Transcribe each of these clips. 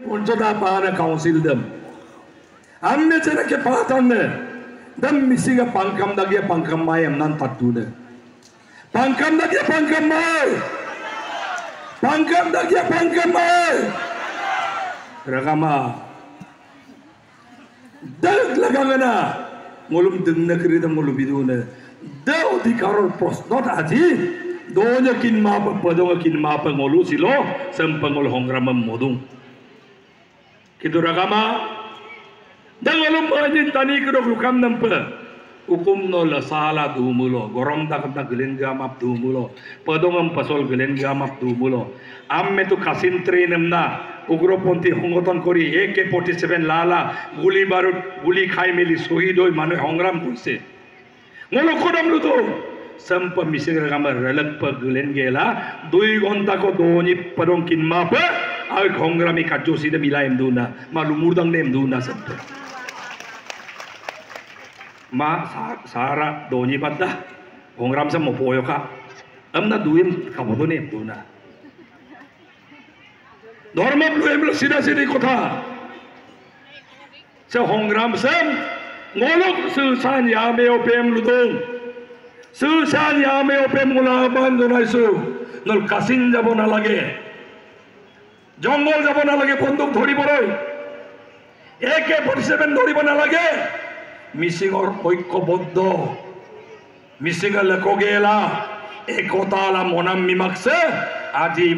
Poncoda paana council dem. Amne cene ke paatanne. Dem misinga pangkam dagia pangkam mai amnan tatune. Pangkam dagia pangkam mai. Pangkam dagia pangkam mai. Ragama. Dag lagangana. Ngolum dengna kerida ngolum bidune. Da odhikaror prosnot aji. Donya kin mapa padonga kin mapa ngolu silo sempengol hongramam modung. Kitu ragama dangolum majin tani kedok lukam nampa hukum no la sala dumulo gorong dak gelen gamap dumulo padongam pasol gelen gamap dumulo amme tu kasin trenamna ugroponti hongoton kori AK-47 lala guli barut guli khai meli শহীদ হই মানুষ সংগ্রাম করছে ngolo kodam luto sampa mising ragama relak pa gelen gela 2 ঘন্টা ko doni padong kin mapa ay hongrami kajo sida milaim duna malumurdang nem duna sampa ma sara doni badda hongram sa mo poyo ka amna duim kabodo nem duna norma duim sida sida kotha sa hongram sam ngolok susan yame opem ludong susan yame opem mulaban donaisu nol kasin jabo na lage জঙ্গল যাব না লাগে বন্দুক ধরিব নয় AK-47 ধরিব না লাগে মিসিংর ঐক্যবদ্ধ মিসিংৰ লেকগেলা একতালা মনাম মিমাকছে আজি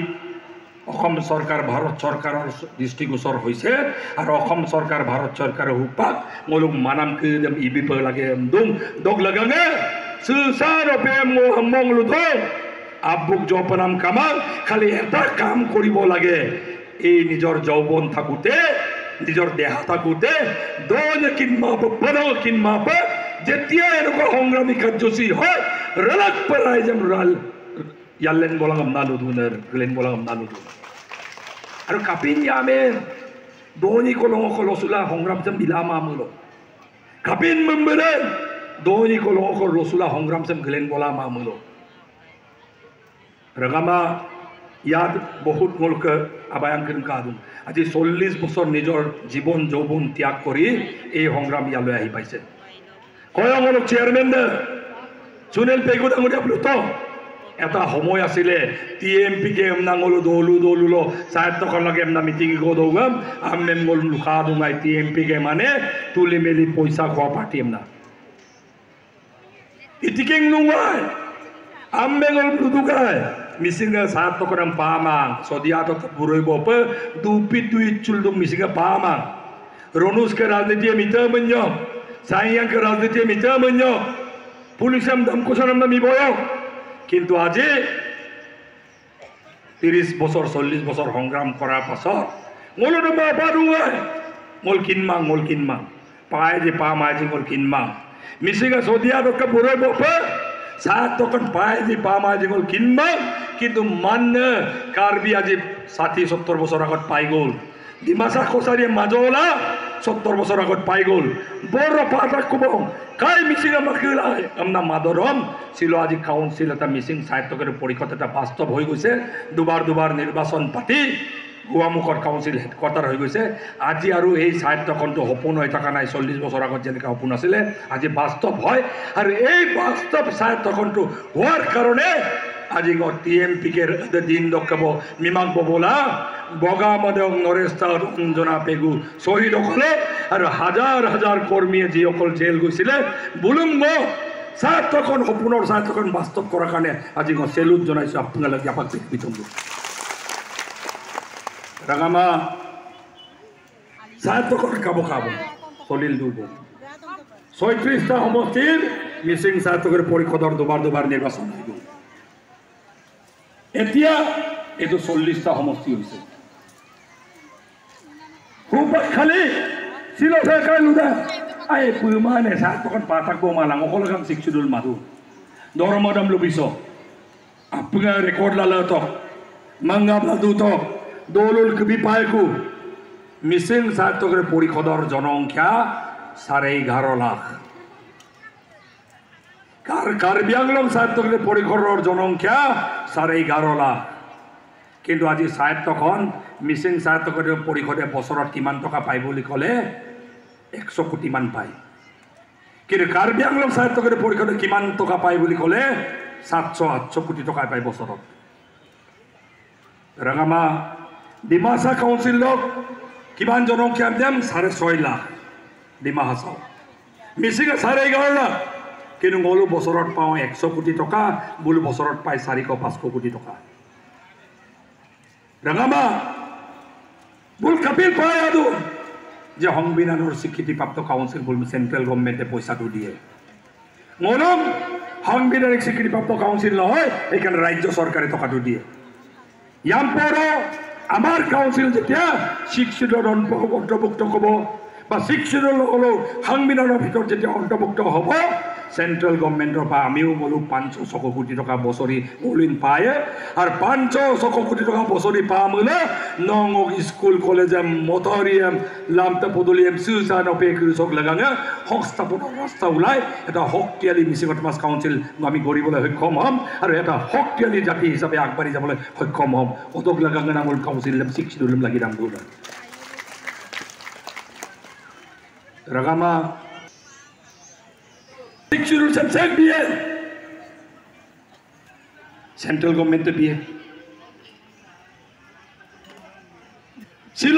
অসম সরকার ভারত সরকারের দৃষ্টিগোচর হয়েছে আর অসম সরকার ভারত সরকারের হুপাক মলুক মানাম কদম ইবিপ লাগে দুম দগ লাগাঙে সুসার পেম মোহাম্মং লুধং আব্বুক জপনাম কামাল খালি এটা কাম করিব লাগে এই নিজর যৌবন থাকুতে নিজর দেহা থাকুতে দোনে কিনমাপ পদল কিনমাপ যেতিয়া এনেকুৱা সংগ্ৰামী কাৰ্যসূচী হয় ৰলক পৰাই যেন ৰাল ইয়ালেন বলাঙম নালুদুনৰ গলেন বলাঙম নালুদুন আৰু কাপিন ইয়ামে দোনি কলং কলসুলা সংগ্ৰাম যেন বিলামা মুলো কাপিন মম্বৰে দোনি কলং কলসুলা সংগ্ৰাম যেন গলেন বলামা মুলো ragama ইয়াত বহুত মুলক আবায়াঙ্কন কাদুন আজি 40 বছর নিজর জীবন যৌবন ত্যাগ করি এই সংগ্রাম ইয়ালৈ আহি পাইছে কয়মল চেয়ারম্যান সুনীল পেগু ডাঙৰীয়া প্লুত এটা সময় আছিলে TMP কে নাঙলো দলুলো সাহিত্যকৰ লগে এমনা মিটিং গদৌগাম আমেম গল লুকা দুঙাই TMP কে মানে তুলি মেলি পয়সা খোৱা party এমনা ইটিকিং নুঙাই আমেগল প্লুতুকাই misinga satu korang pamang sodia atau buroibo pe dupit duit culdung misinga pamang ronus ke razniti mita menyo sayang ke razniti mita menyo pulisam dam kosanam nami boyo kintu aje 30 বছর 40 বছর সংগ্রাম করার পাছত ngolo na babarunga ngol kinmang pae je pamai je ngol kinmang misinga sodia atau ke buroibo pe saat tokan pae je pamai je ngol kinmang কিন্তু মান্য কার্বি আজি 60-70 বছর আগত পাই গল ডিমাসা কোসারি মাজলা 70 বছর আগত পাই গল বড় পাতাক কবং কাই মিসিং মাকিলা আমনা মাদরম ছিল আজি কাউন্সিল এটা মিসিং সাহিত্যকের পরিষদ এটা বাস্তব হয়ে গেছে দুবার নির্বাচন পাতি গুয়ামুখৰ কাউন্সিল হেডকোয়াৰ্টাৰ হয়ে গেছে আজি আৰু এই সাহিত্যখনটো সপোন হৈ থকা নাই 40 বছর আগত যেনেকা সপোন আছিলে আজি বাস্তব হয় আর এই বাস্তব সাহিত্যখনটো হওয়ার কারণে আজি TMP কে দিন দক্ষব মিমাং ববলা বগা মদং নরেস্তা রঞ্জনা পেগু শহীদ হলে আর হাজার কর্মী যিসকল জেল গৈছিলে বুলুংগ সাহিত্যখন সপোনৰ সাহিত্যখন বাস্তব কৰাৰ কাৰণে আজি চেলুট জনাইছো আপোনালোকে আপাক বিতম্ব ৰাগামা সাহিত্যখন খাব চলিল দুব 36টা সমষ্টিৰ মিচিং সাহিত্যকৰ পৰিষদৰ দুবাৰ নিৰ্বাচন হৈ গ'ল এতিয়া এইটো 40টা সমষ্টি হৈছে খুব খালি ছিল সরকার লুদা আই পুমানে সাত তখন পাতাক বোমালাং অকলগাম শিক্ষুদুল মাদু দরমদম লুবিস আপনা রেকর্ড লালা তো মাঙ্গা লাদু তো দোলুল কবি পায়কু মিসিং সাহিত্যকের পরিষদর জনসংখ্যা 11.5 লাখ কার্বি আংলং সাহিত্যকের পরিষদর জনসংখ্যা 11.5 লাখ কিন্তু আজি স্বায়ত্তখন মিচিং স্বায়ত্ত পৰিষদে বছৰত কিমান টকা পায় বুলি ক'লে 100 কোটিমান পায়। কিন্তু কাৰ্বি আংলং স্বায়ত্ত পৰিষদে কিমান টকা পায় বুলি ক'লে 700-800 কোটি টকা পায় বছৰত। ৰাঙামা ডিমাচা কাউন্সিলক কিমান জনসংখ্যা দিম 6.5 লাখ ডিমা হাছাও, মিচিঙে 11.5 লাখ, কিন্তু বোলো বছৰত পাওঁ 100 কোটি টকা, বোলো বছৰত পায় 400-500 কোটি টকা। ৰাঙামা বোল কাপিল পায় আৰু যে সংবিধানৰ স্বীকৃতিপ্ৰাপ্ত কাউন্সিল বোল চেন্ট্ৰেল গভৰ্ণমেণ্টে পইচাটো দিয়ে। মনম সাংবিধানিক স্বীকৃতিপ্ৰাপ্ত কাউন্সিল নহয়, এইকাৰণে ৰাজ্য চৰকাৰে টকাটো দিয়ে। ইয়াৰ পৰা আমাৰ কাউন্সিল যেতিয়া 6 শিডিউলত অন্তৰ্ভুক্ত হ'ব বা 6 শিডিউল হ'লেও সংবিধানৰ ভিতৰত যেতিয়া অন্তৰ্ভুক্ত হ'ব, চেন্ট্ৰেল গভৰ্ণমেণ্টৰ পৰা আমিও বোলো 500-600 কোটি টকা বছৰি ওলিন পায়। আর 500-600 কোটি টাকা বছরে পাম হলে নং স্কুল কলেজে মতরিয়াম লামটা পদলিয়াম সিউসান অপে কৃষক লাগাঙে সংস্থাপনৰ ৰাস্তা ওলাই এটা শক্তিশালী মিচিং সমাজ কাউন্সিল আমি গঢ়িবলৈ সক্ষম হ'ম আৰু এটা শক্তিশালী জাতি হিচাপে আগবাঢ়ি যাবলৈ সক্ষম হ'ম। অতক লাগাঙে নামৰ কাউন্সিল 6 শিডিউল লাগি দাম দৌৰা ৰাগামা 6 শিডিউল চেক দিয়ে সেন্ট্ৰাল গভৰ্নমেন্টে দিয়ে ছিল।